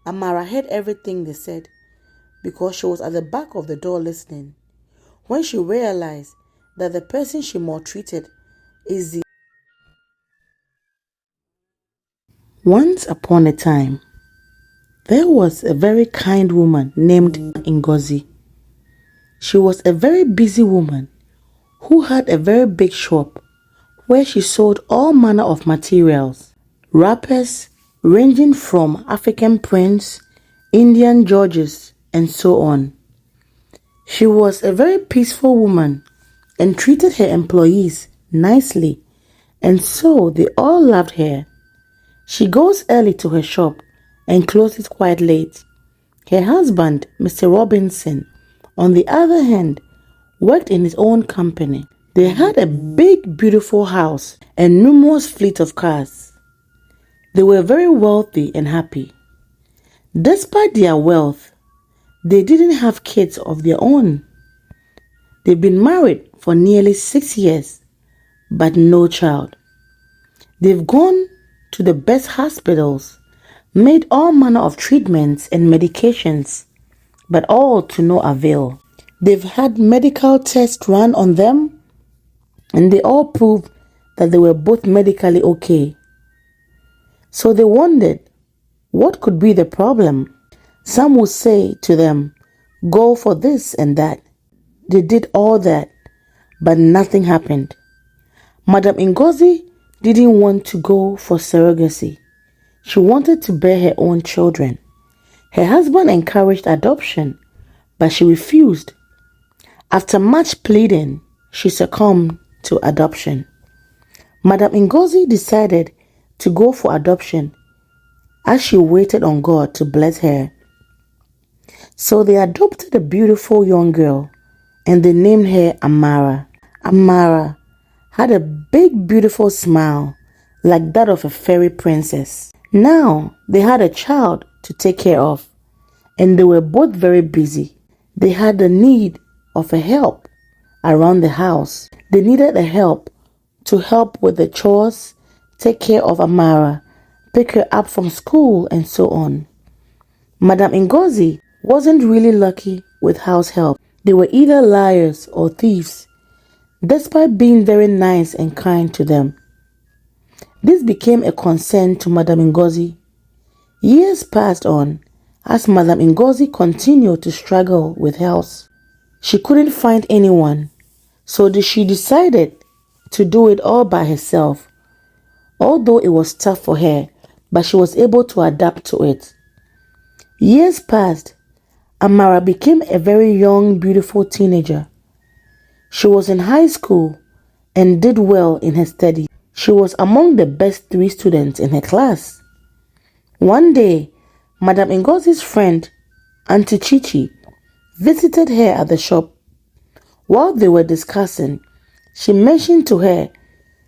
Amara heard everything they said because she was at the back of the door listening. When she realized that the person she maltreated is the... Once upon a time, there was a very kind woman named Ngozi. She was a very busy woman who had a very big shop where she sold all manner of materials, wrappers ranging from African prints, Indian Georges, and so on. She was a very peaceful woman and treated her employees nicely, and so they all loved her. She goes early to her shop and closes quite late. Her husband, Mr. Robinson, on the other hand, worked in his own company. They had a big, beautiful house and numerous fleet of cars. They were very wealthy and happy. Despite their wealth, they didn't have kids of their own. They've been married for nearly 6 years, but no child. They've gone to the best hospitals, made all manner of treatments and medications, but all to no avail. They've had medical tests run on them, and they all proved that they were both medically okay. So they wondered, what could be the problem? Some would say to them, go for this and that. They did all that, but nothing happened. Madam Ngozi didn't want to go for surrogacy. She wanted to bear her own children. Her husband encouraged adoption, but she refused. After much pleading, she succumbed to adoption. Madam Ngozi decided to go for adoption as she waited on God to bless her. So they adopted a beautiful young girl and they named her Amara. Amara had a big, beautiful smile like that of a fairy princess. Now they had a child to take care of, and they were both very busy. They had the need of a help around the house. They needed a help to help with the chores, take care of Amara, pick her up from school, and so on. Madam Ngozi wasn't really lucky with house help. They were either liars or thieves, despite being very nice and kind to them. This became a concern to Madam Ngozi. Years passed on as Madam Ngozi continued to struggle with health. She couldn't find anyone, so she decided to do it all by herself. Although it was tough for her, but she was able to adapt to it. Years passed. Amara became a very young, beautiful teenager. She was in high school and did well in her studies. She was among the best 3 students in her class. One day, Madam Ngozi's friend, Auntie Chichi, visited her at the shop. While they were discussing, she mentioned to her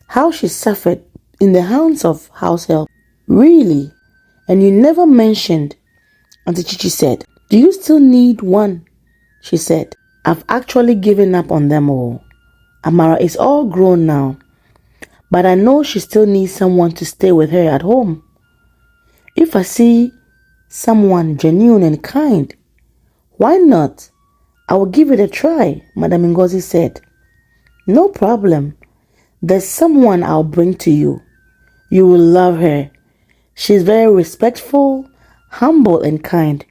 how she suffered in the hands of house help. Really? And you never mentioned, Auntie Chichi said. Do you still need one? She said. I've actually given up on them all. Amara is all grown now, but I know she still needs someone to stay with her at home. If I see someone genuine and kind, why not? I will give it a try, Madam Ngozi said. No problem. There's someone I'll bring to you. You will love her. She's very respectful, humble, and kind.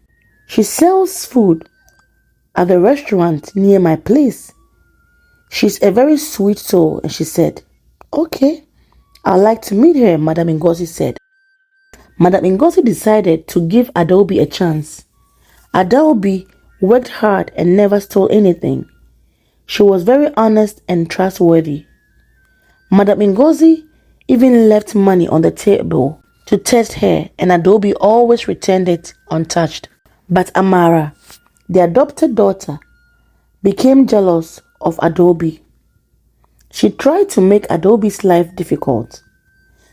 She sells food at the restaurant near my place. She's a very sweet soul, and she said, okay, I'd like to meet her, Madam Ngozi said. Madam Ngozi decided to give Adobe a chance. Adobe worked hard and never stole anything. She was very honest and trustworthy. Madam Ngozi even left money on the table to test her, and Adobe always returned it untouched. But Amara, the adopted daughter, became jealous of Adobe. She tried to make Adobe's life difficult.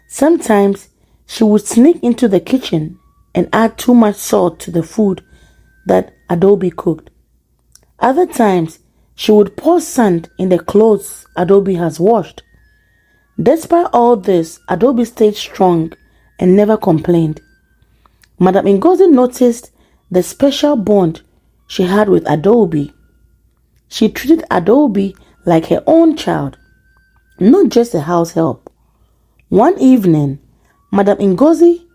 Sometimes she would sneak into the kitchen and add too much salt to the food that Adobe cooked. Other times, she would pour sand in the clothes Adobe has washed. Despite all this, Adobe stayed strong and never complained. Madam Ngozi noticed the special bond she had with Adobe. She treated Adobe like her own child, not just a house help. One evening, Madam Ngozi,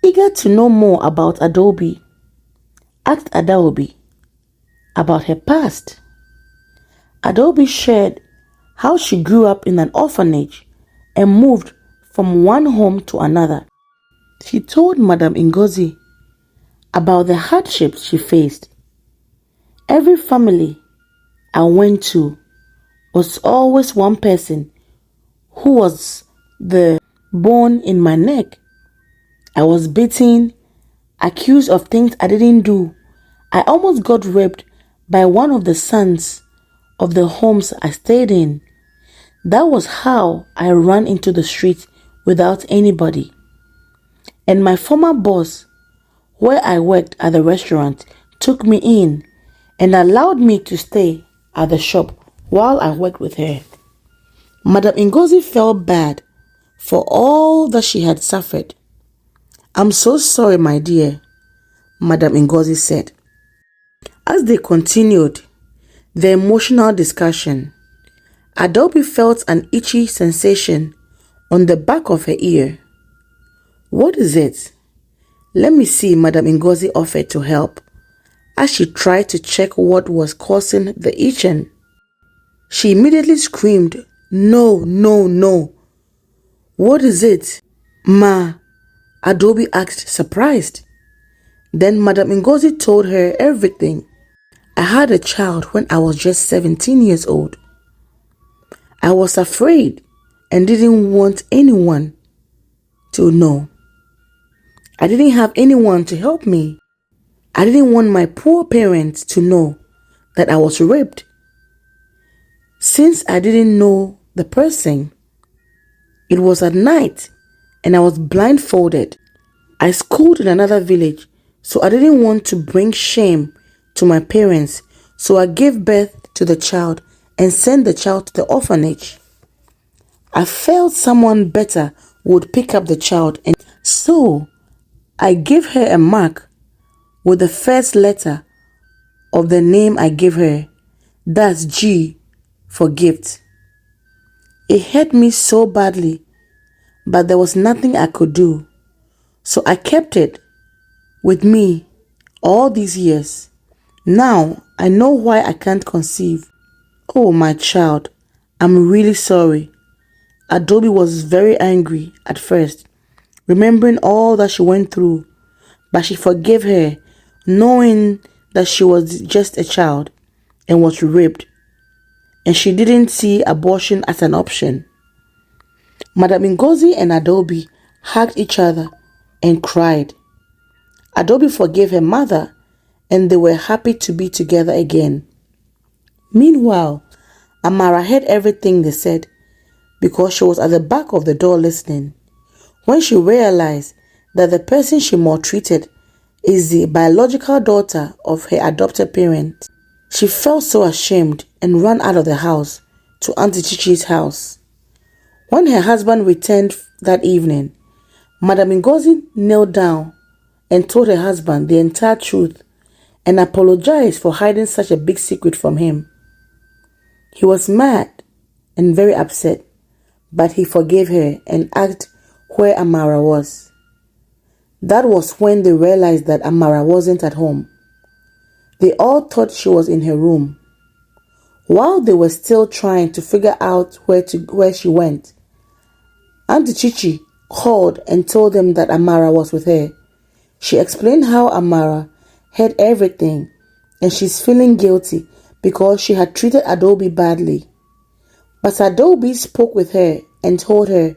eager to know more about Adobe, asked Adobe about her past. Adobe shared how she grew up in an orphanage and moved from one home to another. She told Madam Ngozi about the hardships she faced. Every family I went to was always one person who was the bone in my neck. I was beaten, accused of things I didn't do. I almost got raped by one of the sons of the homes I stayed in. That was how I ran into the street without anybody. And my former boss, where I worked at the restaurant, took me in and allowed me to stay at the shop while I worked with her. Madam Ngozi felt bad for all that she had suffered. "I'm so sorry, my dear," Madam Ngozi said. As they continued the emotional discussion, Adobe felt an itchy sensation on the back of her ear. "What is it?" "Let me see," Madam Ngozi offered to help as she tried to check what was causing the itching. She immediately screamed, "No, no, no." "What is it, Ma?" Adobe asked, surprised. Then Madam Ngozi told her everything. "I had a child when I was just 17 years old. I was afraid and didn't want anyone to know. I didn't have anyone to help me. I didn't want my poor parents to know that I was raped. Since I didn't know the person, it was at night and I was blindfolded. I schooled in another village, so I didn't want to bring shame to my parents, so I gave birth to the child and sent the child to the orphanage. I felt someone better would pick up the child, and so I gave her a mark with the first letter of the name I gave her. That's G for gift. It hurt me so badly, but there was nothing I could do, so I kept it with me all these years. Now I know why I can't conceive. Oh, my child, I'm really sorry." Adobe was very angry at first, remembering all that she went through, but she forgave her, knowing that she was just a child and was raped, and she didn't see abortion as an option. Madam Ngozi and Adobe hugged each other and cried. Adobe forgave her mother, and they were happy to be together again. Meanwhile, Amara heard everything they said because she was at the back of the door listening. When she realized that the person she maltreated is the biological daughter of her adopted parent, she felt so ashamed and ran out of the house to Auntie Chichi's house. When her husband returned that evening, Madam Ngozi knelt down and told her husband the entire truth and apologized for hiding such a big secret from him. He was mad and very upset, but he forgave her and asked where Amara was. That was when they realized that Amara wasn't at home. They all thought she was in her room. While they were still trying to figure out where she went, Auntie Chichi called and told them that Amara was with her. She explained how Amara heard everything and she's feeling guilty because she had treated Adobe badly. But Adobe spoke with her and told her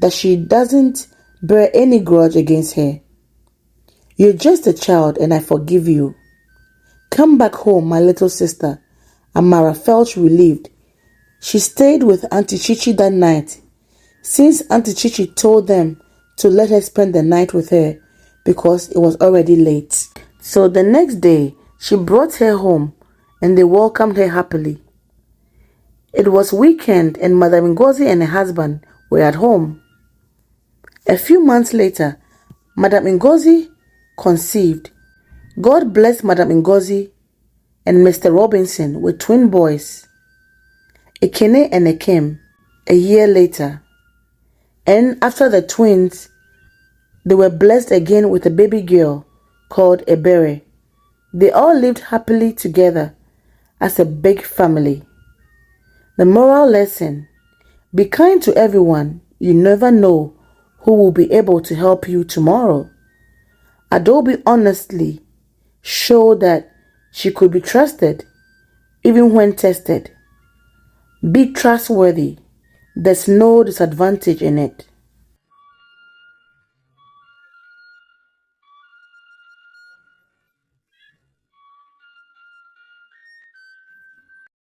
that she doesn't bear any grudge against her. "You're just a child and I forgive you. Come back home, my little sister." Amara felt relieved. She stayed with Auntie Chichi that night, since Auntie Chichi told them to let her spend the night with her because it was already late. So the next day, she brought her home and they welcomed her happily. It was weekend and Madam Ngozi and her husband were at home. A few months later, Madam Ngozi conceived, God blessed Madam Ngozi and Mr. Robinson with twin boys, Ekene and Ekim, a year later. And after the twins, they were blessed again with a baby girl called Ebere. They all lived happily together as a big family. The moral lesson: be kind to everyone. You never know who will be able to help you tomorrow. Adobe honestly showed that she could be trusted even when tested. Be trustworthy. There's no disadvantage in it.